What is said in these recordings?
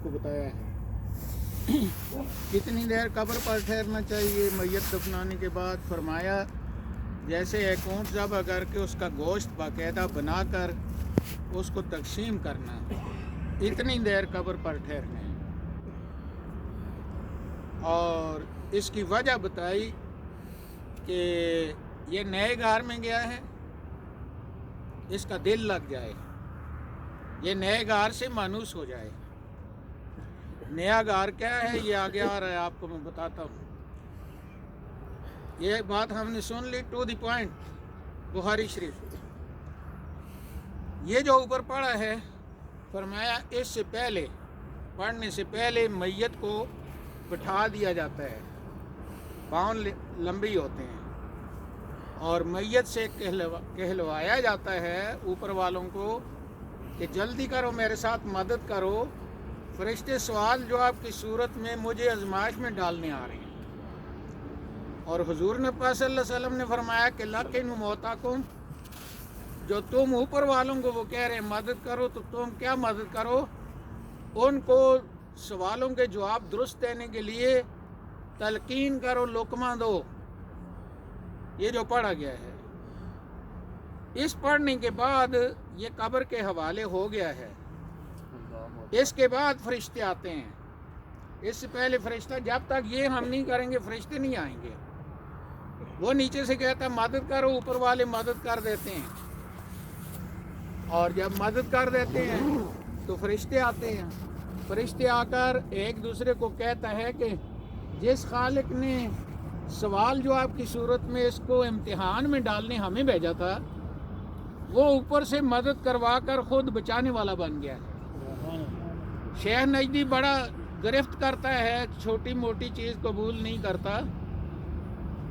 کو بتایا ہے۔ کتنی دیر قبر پر ٹھہرنا چاہیے میت دفنانے کے بعد؟ فرمایا جیسے ایک اونٹ ذبح کر کے اس کا گوشت باقاعدہ بنا کر اس کو تقسیم کرنا، اتنی دیر قبر پر ٹھہرنا ہے۔ اور اس کی وجہ بتائی کہ یہ نئے گھر میں گیا ہے، اس کا دل لگ جائے، یہ نئے گھر سے مانوس ہو جائے۔ نیا گھر کیا ہے یہ آگے آ رہا ہے، آپ کو میں بتاتا ہوں۔ یہ بات ہم نے سن لی، ٹو دی پوائنٹ، بخاری شریف۔ یہ جو اوپر پڑھا ہے، فرمایا اس سے پہلے، پڑھنے سے پہلے میت کو بٹھا دیا جاتا ہے، پاؤں لمبی ہوتے ہیں، اور میت سے کہلوایا جاتا ہے اوپر والوں کو کہ جلدی کرو، میرے ساتھ مدد کرو، فرشتے سوال جواب کی صورت میں مجھے آزمائش میں ڈالنے آ رہے ہیں۔ اور حضور نے پاک صلی اللہ علیہ وسلم نے فرمایا کہ لقن موتاکم، جو تم اوپر والوں کو وہ کہہ رہے ہیں مدد کرو، تو تم کیا مدد کرو؟ ان کو سوالوں کے جواب درست دینے کے لیے تلقین کرو، لقمہ دو۔ یہ جو پڑھا گیا ہے، اس پڑھنے کے بعد یہ قبر کے حوالے ہو گیا ہے۔ اس کے بعد فرشتے آتے ہیں، اس سے پہلے فرشتہ جب تک یہ ہم نہیں کریں گے فرشتے نہیں آئیں گے۔ وہ نیچے سے کہتا ہے مدد کرو، اوپر والے مدد کر دیتے ہیں، اور جب مدد کر دیتے ہیں تو فرشتے آتے ہیں۔ فرشتے آ کر ایک دوسرے کو کہتا ہے کہ جس خالق نے سوال جواب کی صورت میں اس کو امتحان میں ڈالنے ہمیں بھیجا تھا، وہ اوپر سے مدد کروا کر خود بچانے والا بن گیا ہے۔ شیخ نجدی بڑا گرفت کرتا ہے، چھوٹی موٹی چیز قبول نہیں کرتا۔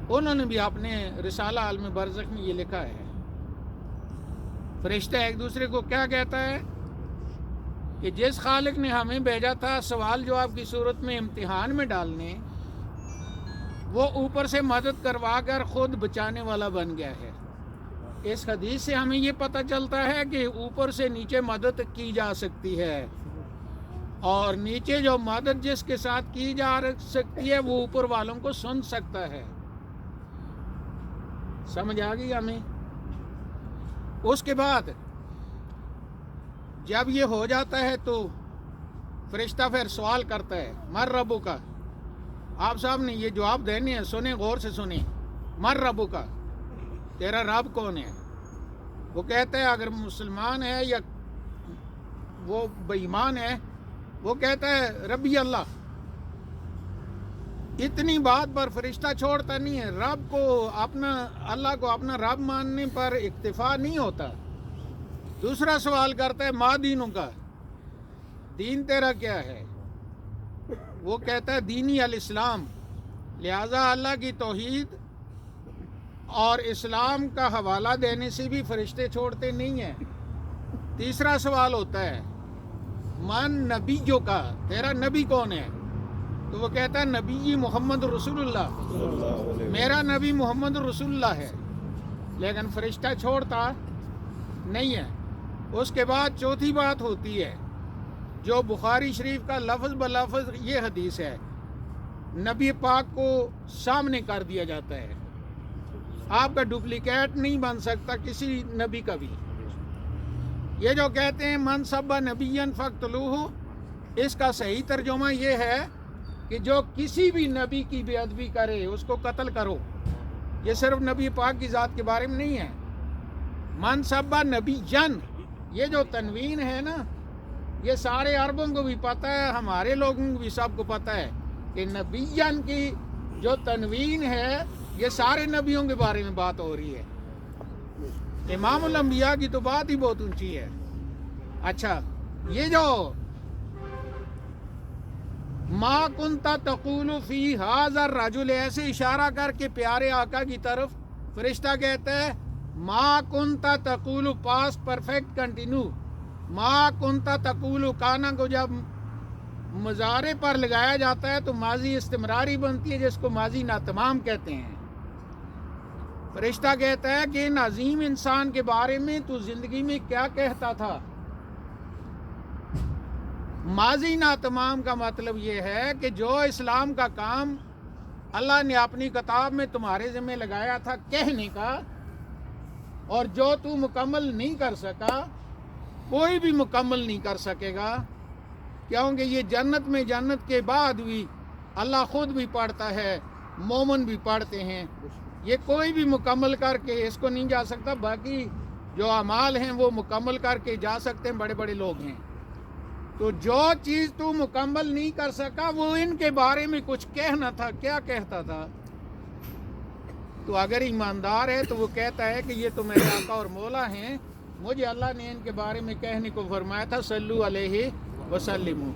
انہوں نے بھی اپنے رسالہ عالم برزخ میں یہ لکھا ہے۔ فرشتہ ایک دوسرے کو کیا کہتا ہے کہ جس خالق نے ہمیں بھیجا تھا سوال جواب کی صورت میں امتحان میں ڈالنے، وہ اوپر سے مدد کروا کر خود بچانے والا بن گیا ہے۔ اس حدیث سے ہمیں یہ پتہ چلتا ہے کہ اوپر سے نیچے مدد کی جا سکتی ہے، اور نیچے جو مدد جس کے ساتھ کی جا سکتی ہے وہ اوپر والوں کو سن سکتا ہے۔ سمجھ آ گئی ہمیں؟ اس کے بعد جب یہ ہو جاتا ہے تو فرشتہ پھر سوال کرتا ہے مر ربو کا۔ آپ صاحب نے یہ جواب دینے ہیں، سنیں، غور سے سنیں۔ مر ربو کا، تیرا رب کون ہے؟ وہ کہتا ہے اگر مسلمان ہے یا وہ بے ایمان ہے، وہ کہتا ہے ربی اللہ۔ اتنی بات پر فرشتہ چھوڑتا نہیں ہے۔ رب کو اپنا، اللہ کو اپنا رب ماننے پر اکتفا نہیں ہوتا۔ دوسرا سوال کرتا ہے ما دینوں کا، دین تیرا کیا ہے؟ وہ کہتا ہے دینی الاسلام۔ لہذا اللہ کی توحید اور اسلام کا حوالہ دینے سے بھی فرشتے چھوڑتے نہیں ہیں۔ تیسرا سوال ہوتا ہے من نبیوں کا، تیرا نبی کون ہے؟ تو وہ کہتا ہے نبی محمد رسول اللہ، میرا نبی محمد رسول اللہ ہے۔ لیکن فرشتہ چھوڑتا نہیں ہے۔ اس کے بعد چوتھی بات ہوتی ہے جو بخاری شریف کا لفظ بلفظ یہ حدیث ہے، نبی پاک کو سامنے کر دیا جاتا ہے۔ آپ کا ڈپلیکیٹ نہیں بن سکتا کسی نبی کا بھی۔ یہ جو کہتے ہیں من سب نبیًا فاقتلوہ، اس کا صحیح ترجمہ یہ ہے کہ جو کسی بھی نبی کی بے ادبی کرے اس کو قتل کرو۔ یہ صرف نبی پاک کی ذات کے بارے میں نہیں ہے۔ من سب نبیًا، یہ جو تنوین ہے نا، یہ سارے عربوں کو بھی پتہ ہے، ہمارے لوگوں کو بھی سب کو پتہ ہے کہ نبیًا کی جو تنوین ہے یہ سارے نبیوں کے بارے میں بات ہو رہی ہے۔ امام الانبیاء کی تو بات ہی بہت اونچی ہے۔ اچھا، یہ جو ما کنتا تقول فی ھذا الرجل، ایسے اشارہ کر کے پیارے آقا کی طرف فرشتہ کہتا ہے ما کنتا تقول، پاسٹ پرفیکٹ کنٹینیو، ما کنتا تقول، کانا کو جب مضارع پر لگایا جاتا ہے تو ماضی استمراری بنتی ہے، جس کو ماضی ناتمام کہتے ہیں۔ فرشتہ کہتا ہے کہ ان عظیم انسان کے بارے میں تو زندگی میں کیا کہتا تھا؟ ماضی ناتمام کا مطلب یہ ہے کہ جو اسلام کا کام اللہ نے اپنی کتاب میں تمہارے ذمہ لگایا تھا کہنے کا، اور جو تو مکمل نہیں کر سکا، کوئی بھی مکمل نہیں کر سکے گا، کیونکہ یہ جنت میں جنت کے بعد بھی اللہ خود بھی پڑھتا ہے، مومن بھی پڑھتے ہیں، یہ کوئی بھی مکمل کر کے اس کو نہیں جا سکتا۔ باقی جو اعمال ہیں وہ مکمل کر کے جا سکتے ہیں، بڑے بڑے لوگ ہیں۔ تو جو چیز تو مکمل نہیں کر سکا وہ ان کے بارے میں کچھ کہنا تھا، کیا کہتا تھا؟ تو اگر ایماندار ہے تو وہ کہتا ہے کہ یہ تو میرے آقا اور مولا ہیں، مجھے اللہ نے ان کے بارے میں کہنے کو فرمایا تھا صلو علیہ وسلم،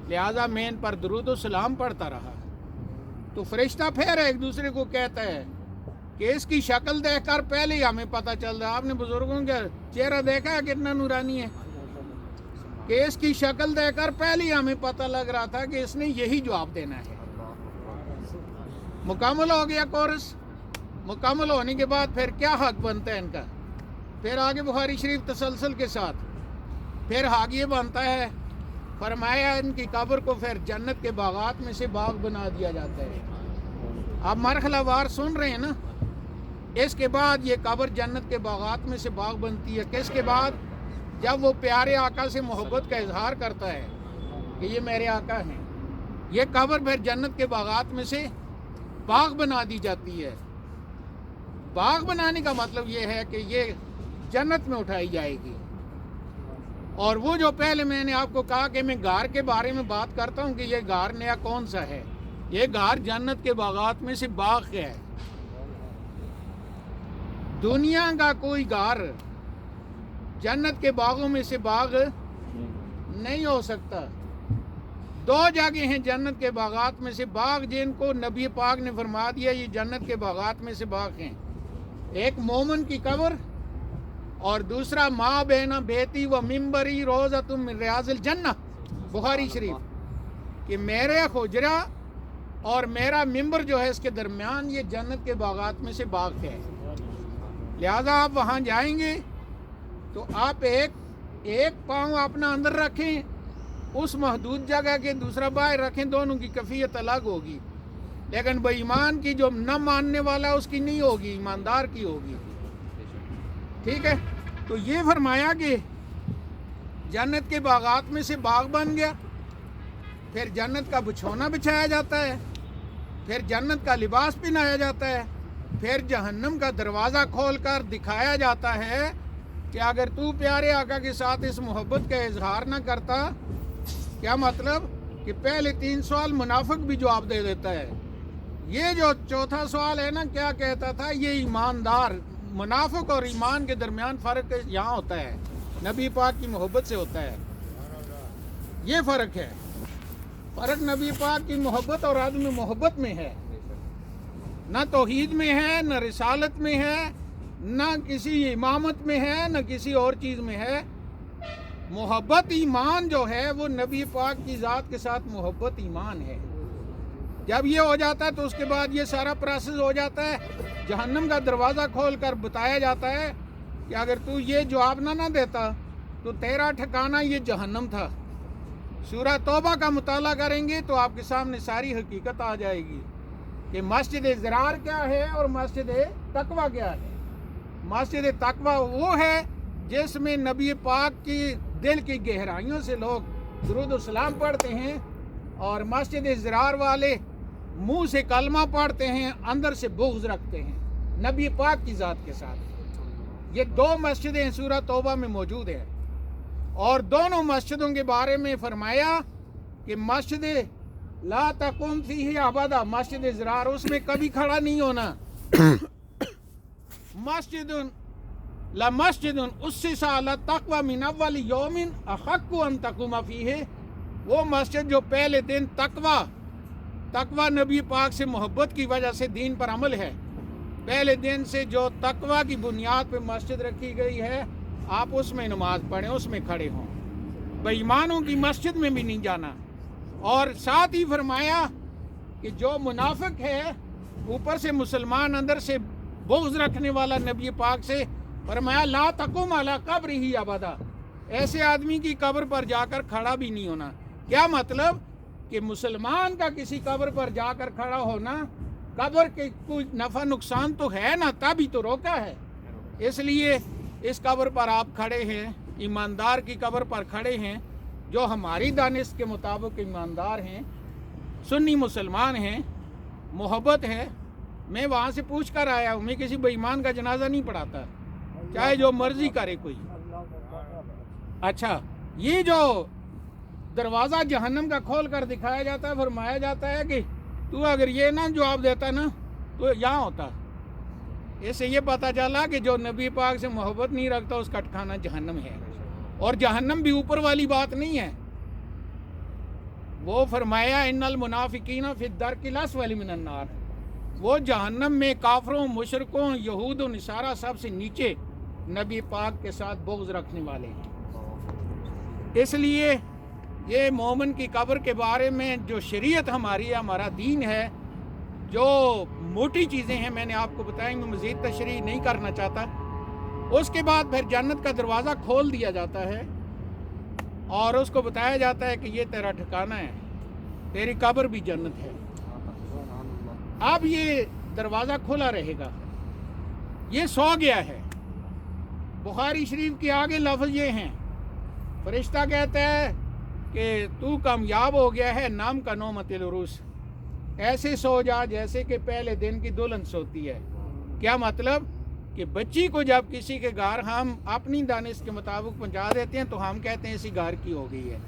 لہٰذا میں ان پر درود و سلام پڑھتا رہا۔ تو فرشتہ پھر ایک دوسرے کو کہتا ہے کہ اس کی شکل دیکھ کر پہلے ہی ہمیں پتہ چل رہا ہے، آپ نے بزرگوں کا چہرہ دیکھا ہے کتنا نورانی ہے، کہ اس کی شکل دیکھ کر پہلے ہی ہمیں پتہ لگ رہا تھا کہ اس نے یہی جواب دینا ہے۔ مکمل ہو گیا کورس۔ مکمل ہونے کے بعد پھر کیا حق بنتا ہے ان کا؟ پھر آگے بخاری شریف تسلسل کے ساتھ پھر حق یہ بنتا ہے، فرمایا ان کی قبر کو پھر جنت کے باغات میں سے باغ بنا دیا جاتا ہے۔ آپ مرحلہ وار سن رہے ہیں نا؟ اس کے بعد یہ قبر جنت کے باغات میں سے باغ بنتی ہے۔ کس کے بعد؟ جب وہ پیارے آقا سے محبت کا اظہار کرتا ہے کہ یہ میرے آقا ہیں، یہ قبر پھر جنت کے باغات میں سے باغ بنا دی جاتی ہے۔ باغ بنانے کا مطلب یہ ہے کہ یہ جنت میں اٹھائی جائے گی۔ اور وہ جو پہلے میں نے آپ کو کہا کہ میں غار کے بارے میں بات کرتا ہوں کہ یہ غار نیا کون سا ہے، یہ غار جنت کے باغات میں سے باغ ہے۔ دنیا کا کوئی غار جنت کے باغوں میں سے باغ نہیں ہو سکتا۔ دو جگہ ہیں جنت کے باغات میں سے باغ جن کو نبی پاک نے فرما دیا یہ جنت کے باغات میں سے باغ ہیں، ایک مومن کی قبر اور دوسرا ما بین بیتی و ممبری روضۃ من ریاض الجنہ، بخاری شریف، کہ میرے حجرہ اور میرا ممبر جو ہے اس کے درمیان یہ جنت کے باغات میں سے باغ ہے۔ لہذا آپ وہاں جائیں گے تو آپ ایک پاؤں اپنا اندر رکھیں اس محدود جگہ کے، دوسرا باہر رکھیں، دونوں کی کیفیت الگ ہوگی، لیکن بے ایمان کی جو نہ ماننے والا اس کی نہیں ہوگی، ایماندار کی ہوگی۔ ٹھیک ہے؟ تو یہ فرمایا کہ جنت کے باغات میں سے باغ بن گیا، پھر جنت کا بچھونا بچھایا جاتا ہے، پھر جنت کا لباس پہنایا جاتا ہے، پھر جہنم کا دروازہ کھول کر دکھایا جاتا ہے کہ اگر تو پیارے آقا کے ساتھ اس محبت کا اظہار نہ کرتا، کیا مطلب کہ پہلے 3 سوال منافق بھی جواب دے دیتا ہے، یہ جو چوتھا سوال ہے نا کیا کہتا تھا، یہ ایماندار، منافق اور ایمان کے درمیان فرق یہاں ہوتا ہے، نبی پاک کی محبت سے ہوتا ہے، یہ فرق ہے۔ فرق نبی پاک کی محبت اور عدم محبت میں ہے، نہ توحید میں ہے، نہ رسالت میں ہے، نہ کسی امامت میں ہے، نہ کسی اور چیز میں ہے۔ محبت ایمان جو ہے وہ نبی پاک کی ذات کے ساتھ محبت ایمان ہے۔ جب یہ ہو جاتا ہے تو اس کے بعد یہ سارا پروسیس ہو جاتا ہے، جہنم کا دروازہ کھول کر بتایا جاتا ہے کہ اگر تو یہ جواب نہ دیتا تو تیرا ٹھکانہ یہ جہنم تھا۔ سورہ توبہ کا مطالعہ کریں گے تو آپ کے سامنے ساری حقیقت آ جائے گی کہ مسجد ضرار کیا ہے اور مسجد تقویٰ کیا ہے۔ مسجد تقویٰ وہ ہے جس میں نبی پاک کی دل کی گہرائیوں سے لوگ درود و سلام پڑھتے ہیں، اور مسجد ضرار والے منہ سے کلمہ پڑھتے ہیں، اندر سے بغض رکھتے ہیں نبی پاک کی ذات کے ساتھ۔ یہ 2 مسجدیں سورہ توبہ میں موجود ہیں، اور دونوں مسجدوں کے بارے میں فرمایا کہ مسجد لا تقوم فیہ ابدا، مسجد ضرار اس میں کبھی کھڑا نہیں ہونا۔ مسجد لمسجد اسس علی التقوی من اول یوم احق ان تقوم فیہ، وہ مسجد جو پہلے دن تقوی نبی پاک سے محبت کی وجہ سے دین پر عمل ہے، پہلے دن سے جو تقوی کی بنیاد پہ مسجد رکھی گئی ہے، آپ اس میں نماز پڑھیں، اس میں کھڑے ہوں، بے ایمانوں کی مسجد میں بھی نہیں جانا۔ اور ساتھ ہی فرمایا کہ جو منافق ہے اوپر سے مسلمان اندر سے بغض رکھنے والا نبی پاک سے، فرمایا لا تقوم علی قبرہ ابدا، ایسے آدمی کی قبر پر جا کر کھڑا بھی نہیں ہونا۔ کیا مطلب کہ مسلمان کا کسی قبر پر جا کر کھڑا ہونا قبر کے کوئی نفع نقصان تو ہے نا، تبھی تو روکا ہے۔ اس لیے اس قبر پر آپ کھڑے ہیں، ایماندار کی قبر پر کھڑے ہیں، جو ہماری دانش کے مطابق ایماندار ہیں، سنی مسلمان ہیں، محبت ہے۔ میں وہاں سے پوچھ کر آیا ہوں، میں کسی بے ایمان کا جنازہ نہیں پڑھاتا، چاہے جو مرضی کرے کوئی۔ اچھا، یہ جو دروازہ جہنم کا کھول کر دکھایا جاتا ہے، فرمایا جاتا ہے کہ تو اگر یہ نہ جواب دیتا نا تو یہاں ہوتا۔ اس سے یہ پتہ چلا کہ جو نبی پاک سے محبت نہیں رکھتا اس کا ٹھکانہ جہنم ہے، اور جہنم بھی اوپر والی بات نہیں ہے۔ وہ فرمایا ان المنافقین فی الدرک الاسفل من النار، وہ جہنم میں کافروں، مشرکوں، یہود و نصارہ سب سے نیچے نبی پاک کے ساتھ بغض رکھنے والے ہیں۔ اس لیے یہ مومن کی قبر کے بارے میں جو شریعت ہماری ہے، ہمارا دین ہے، جو موٹی چیزیں ہیں میں نے آپ کو بتائیں، میں مزید تشریح نہیں کرنا چاہتا۔ اس کے بعد پھر جنت کا دروازہ کھول دیا جاتا ہے اور اس کو بتایا جاتا ہے کہ یہ تیرا ٹھکانہ ہے، تیری قبر بھی جنت ہے۔ اب یہ دروازہ کھلا رہے گا، یہ سو گیا ہے۔ بخاری شریف کے آگے لفظ یہ ہیں، فرشتہ کہتا ہے کہ تو کامیاب ہو گیا ہے، نام کا نومت العروس، ایسے سو جا جیسے کہ پہلے دن کی دلہن سوتی ہے۔ کیا مطلب کہ بچی کو جب کسی کے گھر ہم اپنی دانش کے مطابق پہنچا دیتے ہیں تو ہم کہتے ہیں اسی گھر کی ہو گئی ہے۔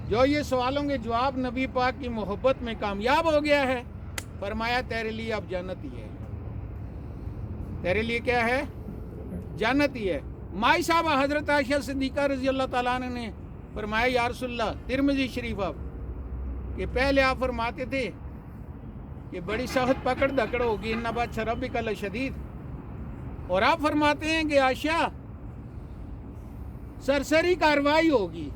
جو یہ سوالوں کے جواب نبی پاک کی محبت میں کامیاب ہو گیا ہے، فرمایا تیرے لیے اب جنت ہی ہے، تیرے لیے کیا ہے؟ جنت ہی ہے۔ مائی صاحب حضرت عائشہ صدیقہ رضی اللہ تعالیٰ عنہ نے فرمایا یا رسول اللہ، ترمذی شریف اب کہ پہلے آپ فرماتے تھے کہ بڑی سخت پکڑ دکڑ ہوگی، ان بطش ربک لشدید، اور آپ فرماتے ہیں کہ عائشہ سرسری کاروائی ہوگی،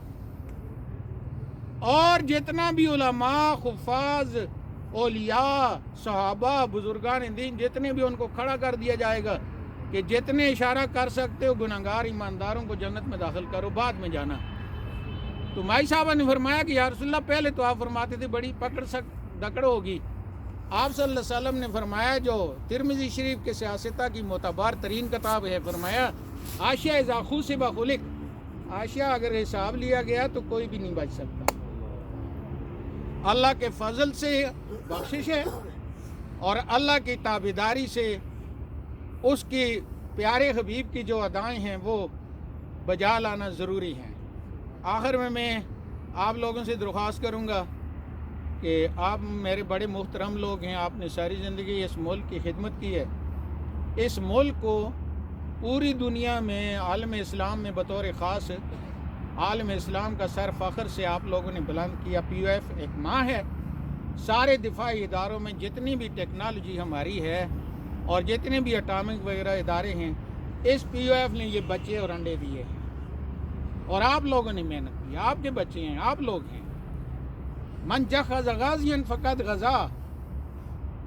اور جتنا بھی علماء، حفاظ، اولیاء، صحابہ، بزرگان دین، جتنے بھی ان کو کھڑا کر دیا جائے گا کہ جتنے اشارہ کر سکتے ہو گناہگار ایمانداروں کو جنت میں داخل کرو، بعد میں جانا۔ تو مائی صاحبہ نے فرمایا کہ یا رسول اللہ، پہلے تو آپ فرماتے تھے بڑی پکڑ دکڑ ہوگی، آپ صلی اللہ علیہ وسلم نے فرمایا جو ترمذی شریف کے سیاستہ کی معتبر ترین کتاب ہے، فرمایا عائشہ اذا حوسب خلق، عائشہ اگر حساب لیا گیا تو کوئی بھی نہیں بچ سکتا۔ اللہ کے فضل سے بخشش ہے اور اللہ کی تابعداری سے اس کی پیارے حبیب کی جو ادائیں ہیں وہ بجا لانا ضروری ہیں۔ آخر میں آپ لوگوں سے درخواست کروں گا کہ آپ میرے بڑے محترم لوگ ہیں، آپ نے ساری زندگی اس ملک کی خدمت کی ہے، اس ملک کو پوری دنیا میں عالم اسلام میں بطور خاص عالم اسلام کا سر فخر سے آپ لوگوں نے بلند کیا۔ پی او ایف ایک ماں ہے، سارے دفاعی اداروں میں جتنی بھی ٹیکنالوجی ہماری ہے اور جتنے بھی اٹامک وغیرہ ادارے ہیں، اس پی او ایف نے یہ بچے اور انڈے دیے ہیں، اور آپ لوگوں نے محنت کی، آپ کے بچے ہیں، آپ لوگ ہیں۔ من جخذ غازیا فقد غزا،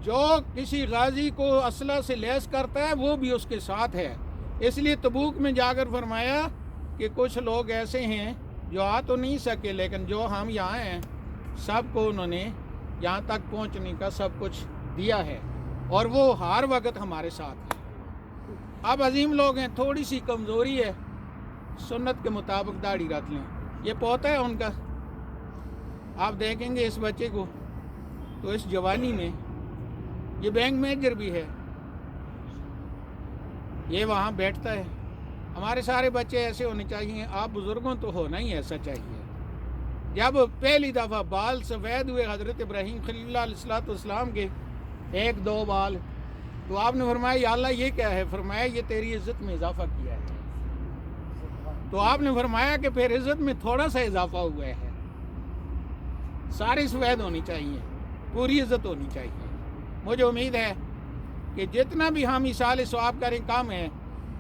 جو کسی غازی کو اسلحہ سے لیس کرتا ہے وہ بھی اس کے ساتھ ہے۔ اس لیے تبوک میں جا کر فرمایا کہ کچھ لوگ ایسے ہیں جو آ تو نہیں سکے، لیکن جو ہم یہاں ہیں سب کو انہوں نے یہاں تک پہنچنے کا سب کچھ دیا ہے، اور وہ ہر وقت ہمارے ساتھ ہیں۔ اب عظیم لوگ ہیں، تھوڑی سی کمزوری ہے، سنت کے مطابق داڑھی رکھ لیں، یہ پوتا ہے ان کا۔ آپ دیکھیں گے اس بچے کو تو اس جوانی میں یہ بینک مینیجر بھی ہے، یہ وہاں بیٹھتا ہے۔ ہمارے سارے بچے ایسے ہونے چاہیے، آپ بزرگوں تو ہونا ہی ایسا چاہیے۔ جب پہلی دفعہ بال سفید ہوئے حضرت ابراہیم خلیل اللہ علیہ السلام کے 1-2 بال، تو آپ نے فرمایا یا اللہ یہ کیا ہے؟ فرمایا یہ تیری عزت میں اضافہ کیا ہے۔ تو آپ نے فرمایا کہ پھر عزت میں تھوڑا سا اضافہ ہوا ہے، سارے سفید ہونی چاہیے، پوری عزت ہونی چاہیے۔ مجھے امید ہے کہ جتنا بھی ہم ایصال ثواب کریں کام ہے،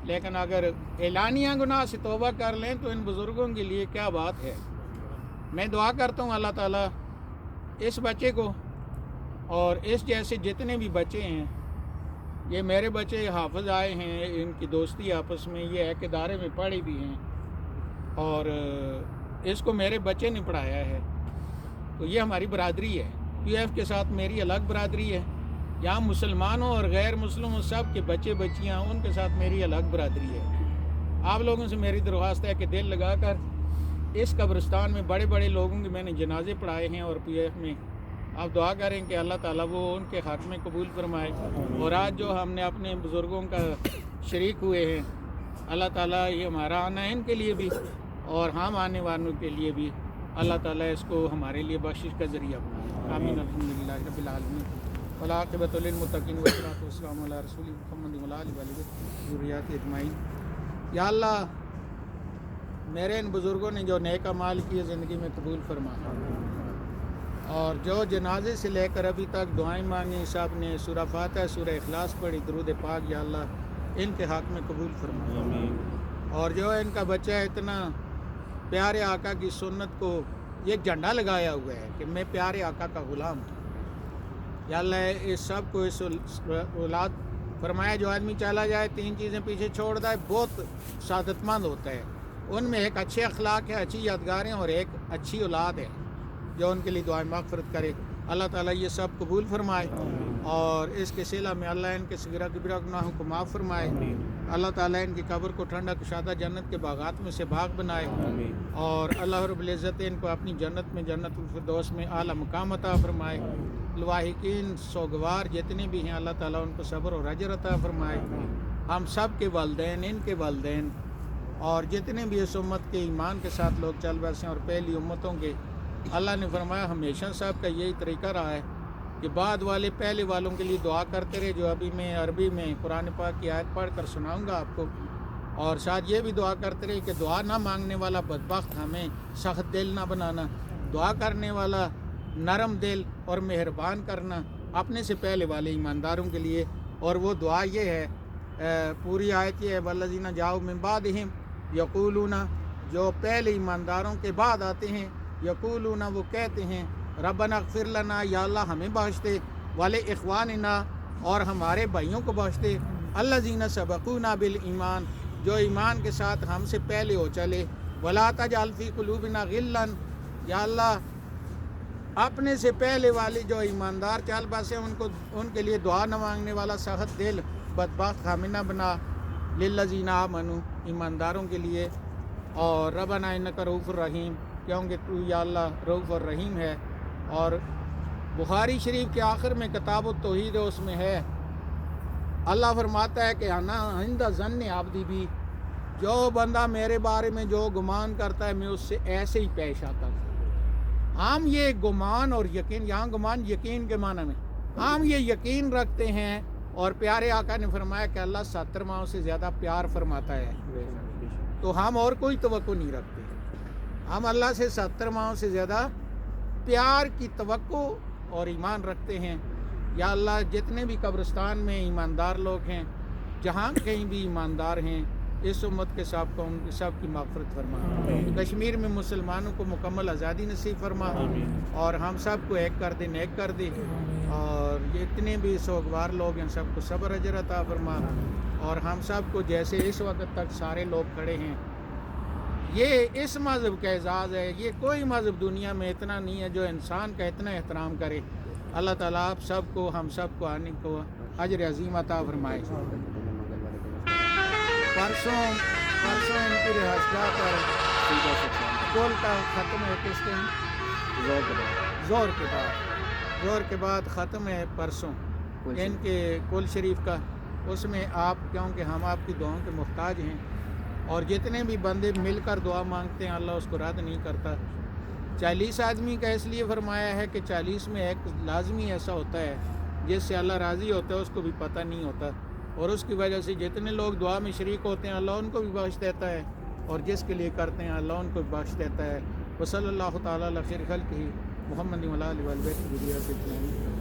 لیکن اگر اعلانیہ گناہ سے توبہ کر لیں تو ان بزرگوں کے لیے کیا بات ہے۔ میں دعا کرتا ہوں اللہ تعالیٰ اس بچے کو اور اس جیسے جتنے بھی بچے ہیں، یہ میرے بچے حافظ آئے ہیں، ان کی دوستی آپس میں یہ ہے کہ ادارے میں پڑھے بھی ہیں اور اس کو میرے بچے نے پڑھایا ہے، تو یہ ہماری برادری ہے۔ پی ایف کے ساتھ میری الگ برادری ہے، یہاں مسلمانوں اور غیر مسلموں سب کے بچے بچیاں ان کے ساتھ میری الگ برادری ہے۔ آپ لوگوں سے میری درخواست ہے کہ دل لگا کر اس قبرستان میں بڑے بڑے لوگوں کے میں نے جنازے پڑھائے ہیں، اور پی ایف میں آپ دعا کریں کہ اللہ تعالیٰ وہ ان کے حق میں قبول فرمائے۔ اور آج جو ہم نے اپنے بزرگوں کا شریک ہوئے ہیں، اللہ تعالیٰ یہ ہمارا آنا ہے ان کے لیے بھی اور ہم آنے والوں کے لیے بھی اللہ تعالیٰ اس کو ہمارے لیے بخشش کا ذریعہ بنائے۔ آمین الحمدللہ رب العالمین والعاقبۃ للمتقین والصلاۃ والسلام علی رسول محمد وعلی آلہ وصحبہ ذریات اجمعین۔ یا اللہ میرے ان بزرگوں نے جو نیک اعمال کیے زندگی میں قبول فرما، اور جو جنازے سے لے کر ابھی تک دعائیں مانگی، سب نے سورہ فاتحہ سورہ اخلاص پڑھی، درود پاک، یا اللہ ان کے حق میں قبول فرما۔ اور جو ان کا بچہ اتنا پیارے آقا کی سنت کو یہ جھنڈا لگایا ہوا ہے کہ میں پیارے آقا کا غلام ہوں، یا اللہ اس سب کو اس اولاد فرمایا جو آدمی چلا جائے 3 چیزیں پیچھے چھوڑ دے بہت سعادت مند ہوتا ہے۔ ان میں ایک اچھے اخلاق ہے، اچھی یادگاریں، اور ایک اچھی اولاد ہے جو ان کے لیے دعائیں مغفرت کرے۔ اللہ تعالیٰ یہ سب قبول فرمائے، اور اس کے صلہ میں اللہ ان کے صغیرہ کبیرہ گناہوں کو معاف فرمائے۔ اللہ تعالیٰ ان کی قبر کو ٹھنڈا کشادہ جنت کے باغات میں سے باغ بنائے، اور اللہ رب العزت ان کو اپنی جنت میں جنت الفردوس میں اعلیٰ مقام عطا فرمائے۔ لواحقین سوگوار جتنے بھی ہیں اللہ تعالیٰ ان کو صبر اور اجر عطا فرمائے۔ ہم سب کے والدین، ان کے والدین، اور جتنے بھی اس امت کے ایمان کے ساتھ لوگ چل بسے ہیں اور پہلی امتوں کے، اللہ نے فرمایا ہمیشہ صاحب کا یہی طریقہ رہا ہے کہ بعد والے پہلے والوں کے لیے دعا کرتے رہے، جو ابھی میں عربی میں قرآن پاک کی آیت پڑھ کر سناؤں گا آپ کو، اور ساتھ یہ بھی دعا کرتے رہے کہ دعا نہ مانگنے والا بدبخت ہمیں سخت دل نہ بنانا، دعا کرنے والا نرم دل اور مہربان کرنا اپنے سے پہلے والے ایمانداروں کے لیے۔ اور وہ دعا یہ ہے، پوری آیت یہ ہے والذین جاؤ من بعدہم یقولون، جو پہلے ایمانداروں کے بعد آتے ہیں، یقولون وہ کہتے ہیں ربنا اغفر لنا، یا اللہ ہمیں بخش دے، ولاخواننا اور ہمارے بھائیوں کو بخش دے، الذین سبقونا بالایمان جو ایمان کے ساتھ ہم سے پہلے ہو چلے، ولا تجعل فی قلوبنا غلا، یا اللہ اپنے سے پہلے والے جو ایماندار چل بسے ان کے لیے دعا نہ مانگنے والا سخت دل بدبخت ہمیں نہ بنا، للذین آمنوا ایمانداروں کے لیے، اور ربنا انک رؤوف الرحیم کیونکہ تو یا اللہ رؤوف الرحیم ہے۔ اور بخاری شریف کے آخر میں کتاب التوحید اس میں ہے، اللہ فرماتا ہے کہ انا عند ظن عبدی بھی، جو بندہ میرے بارے میں جو گمان کرتا ہے میں اس سے ایسے ہی پیش آتا ہوں۔ ہم یہ گمان اور یقین، یہاں گمان یقین کے معنی میں، ہم یہ یقین رکھتے ہیں، اور پیارے آقا نے فرمایا کہ اللہ 70 ماؤں سے زیادہ پیار فرماتا ہے، تو ہم اور کوئی توقع نہیں رکھتے، ہم اللہ سے 70 ماؤں سے زیادہ پیار کی توقع اور ایمان رکھتے ہیں۔ یا اللہ جتنے بھی قبرستان میں ایماندار لوگ ہیں، جہاں کہیں بھی ایماندار ہیں، اس امت کے سب کو ان کی سب کی مغفرت فرما، کشمیر میں مسلمانوں کو مکمل آزادی نصیب فرما، اور ہم سب کو ایک کر دے، نیک کر دے، اور جتنے بھی سوگوار لوگ ہیں سب کو صبر اجر عطا فرما، اور ہم سب کو جیسے اس وقت تک سارے لوگ کھڑے ہیں، یہ اس مذہب کا اعزاز ہے، یہ کوئی مذہب دنیا میں اتنا نہیں ہے جو انسان کا اتنا احترام کرے۔ اللہ تعالیٰ آپ سب کو، ہم سب کو آنے کو اجر عظیم عطا فرمائے۔ پرسوں ان کی رہائشگاہ پر کل کا ختم ہے کس دن؟ زور کے بعد ختم ہے پرسوں ان کے کل شریف کا، اس میں آپ کیونکہ ہم آپ کی دعاؤں کے محتاج ہیں، اور جتنے بھی بندے مل کر دعا مانگتے ہیں اللہ اس کو رد نہیں کرتا۔ 40 آدمی کا اس لیے فرمایا ہے کہ 40 میں ایک لازمی ایسا ہوتا ہے جس سے اللہ راضی ہوتا ہے، اس کو بھی پتہ نہیں ہوتا، اور اس کی وجہ سے جتنے لوگ دعا میں شریک ہوتے ہیں اللہ ان کو بھی بخش دیتا ہے، اور جس کے لیے کرتے ہیں اللہ ان کو بھی بخش دیتا ہے۔ وصلی اللہ تعالیٰ علی خیر خلقہ محمد وعلی آلہ وصحبہ۔